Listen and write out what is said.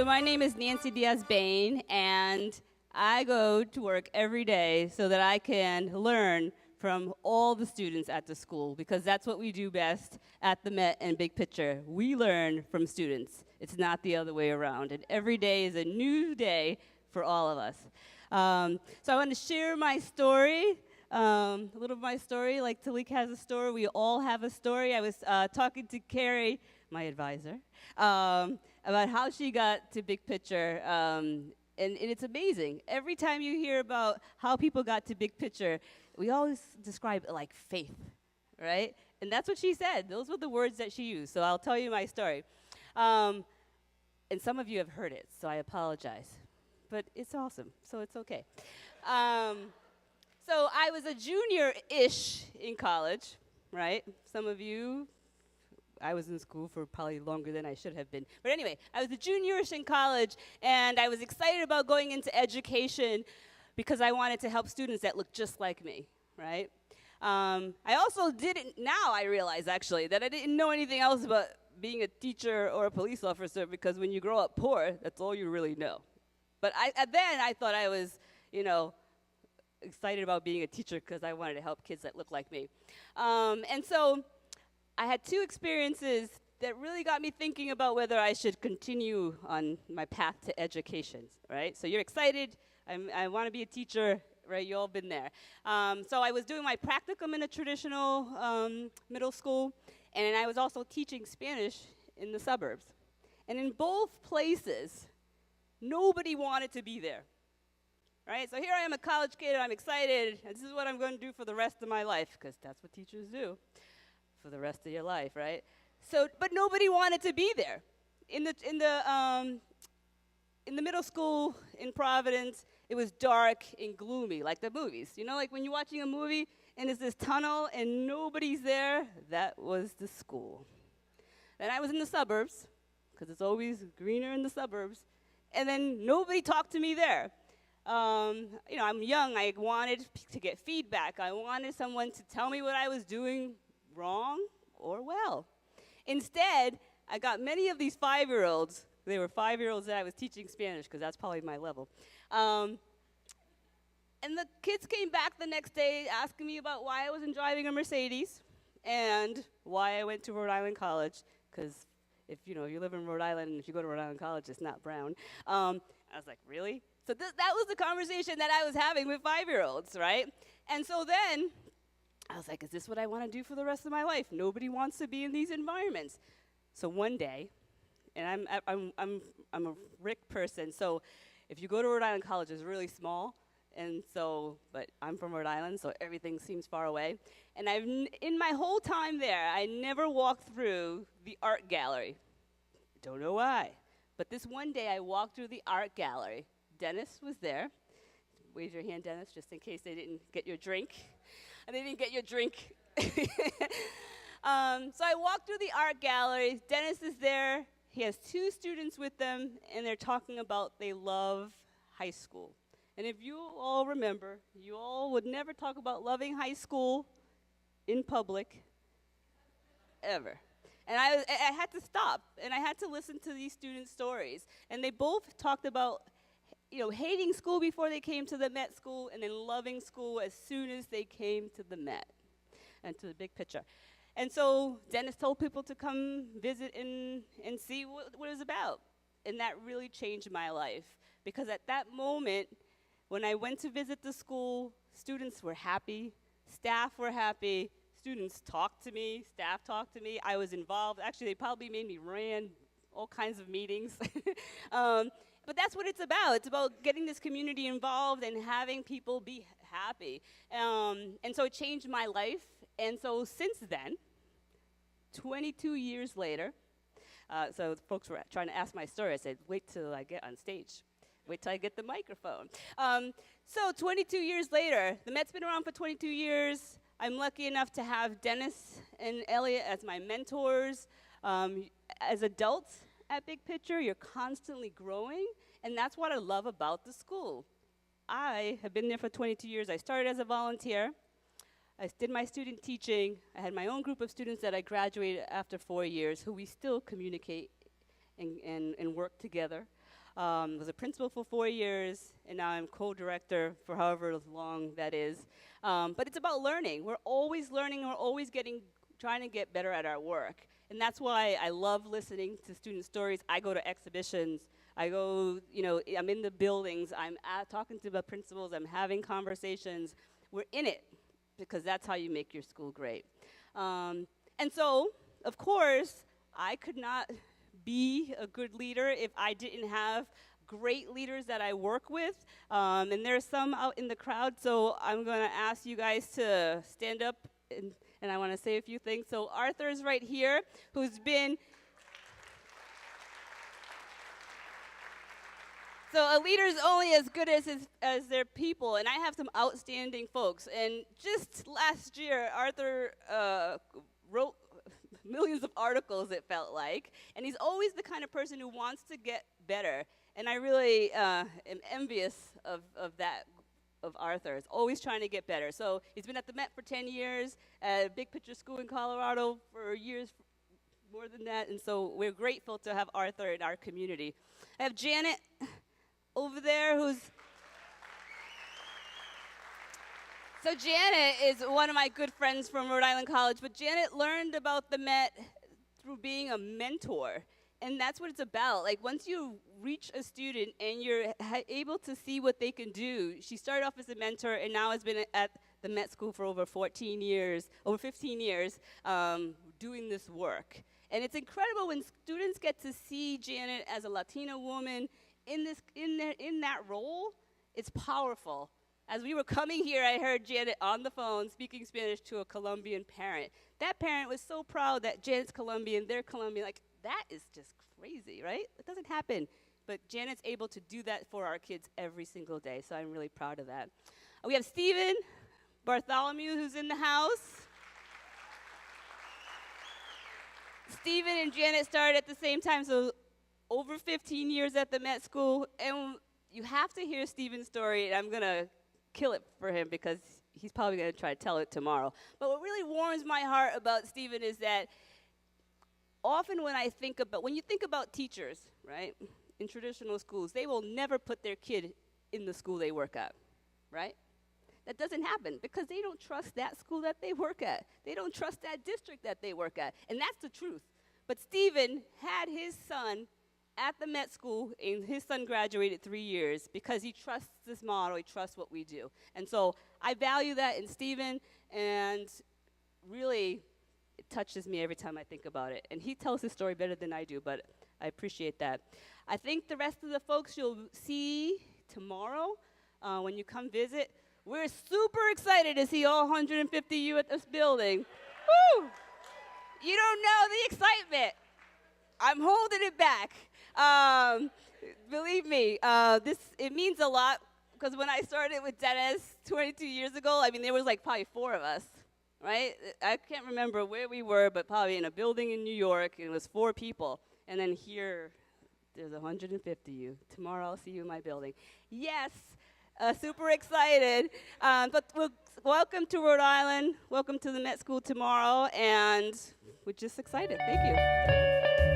So my name is Nancy Diaz Bain, and I go to work every day so that I can learn from all the students at the school, because that's what we do best at the Met and Big Picture. We learn from students. It's not the other way around. And every day is a new day for all of us. So I want to share my story, a little of my story. Like Talik has a story. We all have a story. I was talking to Carrie, my advisor, about how she got to Big Picture. And it's amazing. Every time you hear about how people got to Big Picture, we always describe it like faith, right? And that's what she said. Those were the words that she used. So I'll tell you my story. And some of you have heard it, so I apologize. But it's awesome, so it's okay. So I was a junior-ish in college, right? Some of you, I was in school for probably longer than I should have been. But anyway, I was a junior-ish in college, and I was excited about going into education because I wanted to help students that looked just like me, right? I also didn't, now I realize actually, that I didn't know anything else about being a teacher or a police officer, because when you grow up poor, that's all you really know. But then I thought I was, excited about being a teacher because I wanted to help kids that look like me. And so I had two experiences that really got me thinking about whether I should continue on my path to education, right? So you're excited, I want to be a teacher, right? You all been there. So I was doing my practicum in a traditional middle school, and I was also teaching Spanish in the suburbs. And in both places, nobody wanted to be there, right? So here I am, a college kid, I'm excited, and this is what I'm going to do for the rest of my life, because that's what teachers do for the rest of your life, right? So, but nobody wanted to be there. In the middle school in Providence, it was dark and gloomy, like the movies. You know, like when you're watching a movie and there's this tunnel and nobody's there, that was the school. Then I was in the suburbs, because it's always greener in the suburbs, and then nobody talked to me there. I'm young, I wanted to get feedback. I wanted someone to tell me what I was doing wrong or well. Instead, I got many of these 5-year-olds. They were 5-year-olds that I was teaching Spanish, because that's probably my level. And the kids came back the next day asking me about why I wasn't driving a Mercedes and why I went to Rhode Island College, because if you live in Rhode Island and if you go to Rhode Island College, it's not brown. I was like, really? So that was the conversation that I was having with 5-year-olds, right? And so then I was like, is this what I want to do for the rest of my life? Nobody wants to be in these environments. So one day, and I'm a Rick person, so if you go to Rhode Island College, it's really small, and so, but I'm from Rhode Island, so everything seems far away. And in my whole time there, I never walked through the art gallery. Don't know why. But this one day, I walked through the art gallery. Dennis was there. Raise your hand, Dennis, just in case they didn't get your drink. They didn't get your drink. So I walked through the art gallery. Dennis is there. He has 2 students with them, and they're talking about they love high school. And if you all remember, you all would never talk about loving high school in public, ever. And I had to stop, and I had to listen to these students' stories. And they both talked about, hating school before they came to the Met School, and then loving school as soon as they came to the Met and to the Big Picture. And so Dennis told people to come visit and see what it was about. And that really changed my life, because at that moment, when I went to visit the school, students were happy, staff were happy, students talked to me, staff talked to me, I was involved. Actually, they probably made me ran all kinds of meetings. But that's what it's about. It's about getting this community involved and having people be happy. And so it changed my life. And so since then, 22 years later, so folks were trying to ask my story. I said, wait till I get on stage. Wait till I get the microphone. So 22 years later, the Met's been around for 22 years. I'm lucky enough to have Dennis and Elliot as my mentors. As adults at Big Picture, you're constantly growing, and that's what I love about the school. I have been there for 22 years. I started as a volunteer. I did my student teaching. I had my own group of students that I graduated after 4 years, who we still communicate and work together. Was a principal for 4 years, and now I'm co-director for however long that is. But it's about learning. We're always learning. We're always trying to get better at our work. And that's why I love listening to student stories. I go to exhibitions. I go, I'm in the buildings. I'm talking to the principals. I'm having conversations. We're in it because that's how you make your school great. And so, of course, I could not be a good leader if I didn't have great leaders that I work with. And there's some out in the crowd, so I'm going to ask you guys to stand up and I want to say a few things. So Arthur's right here, who's been... So a leader's only as good as their people, and I have some outstanding folks. And just last year, Arthur wrote millions of articles, it felt like, and he's always the kind of person who wants to get better. And I really am envious of that. Of Arthur's, always trying to get better. So he's been at the Met for 10 years, at Big Picture School in Colorado for years, more than that, and so we're grateful to have Arthur in our community. I have Janet over there So Janet is one of my good friends from Rhode Island College, but Janet learned about the Met through being a mentor. And that's what it's about. Like, once you reach a student and you're able to see what they can do, she started off as a mentor and now has been at the Met School for over 15 years, doing this work. And it's incredible when students get to see Janet as a Latina woman in that role. It's powerful. As we were coming here, I heard Janet on the phone speaking Spanish to a Colombian parent. That parent was so proud that Janet's Colombian, they're Colombian, like, that is just crazy, right? It doesn't happen. But Janet's able to do that for our kids every single day, so I'm really proud of that. We have Stephen Bartholomew, who's in the house. Stephen and Janet started at the same time, so over 15 years at the Met School. And you have to hear Stephen's story, and I'm going to kill it for him because he's probably going to try to tell it tomorrow. But what really warms my heart about Stephen is that often when you think about teachers, right, in traditional schools, they will never put their kid in the school they work at, right? That doesn't happen because they don't trust that school that they work at. They don't trust that district that they work at, and that's the truth. But Stephen had his son at the Met School, and his son graduated 3 years because he trusts this model, he trusts what we do. And so I value that in Stephen, and really, it touches me every time I think about it. And he tells his story better than I do, but I appreciate that. I think the rest of the folks you'll see tomorrow when you come visit, we're super excited to see all 150 of you at this building. Woo! You don't know the excitement. I'm holding it back. Believe me, it means a lot, because when I started with Diaz 22 years ago, I mean, there was like probably 4 of us. Right? I can't remember where we were, but probably in a building in New York, and it was 4 people. And then here, there's 150 of you. Tomorrow, I'll see you in my building. Yes, super excited. But welcome to Rhode Island. Welcome to the Met School tomorrow, and we're just excited. Thank you.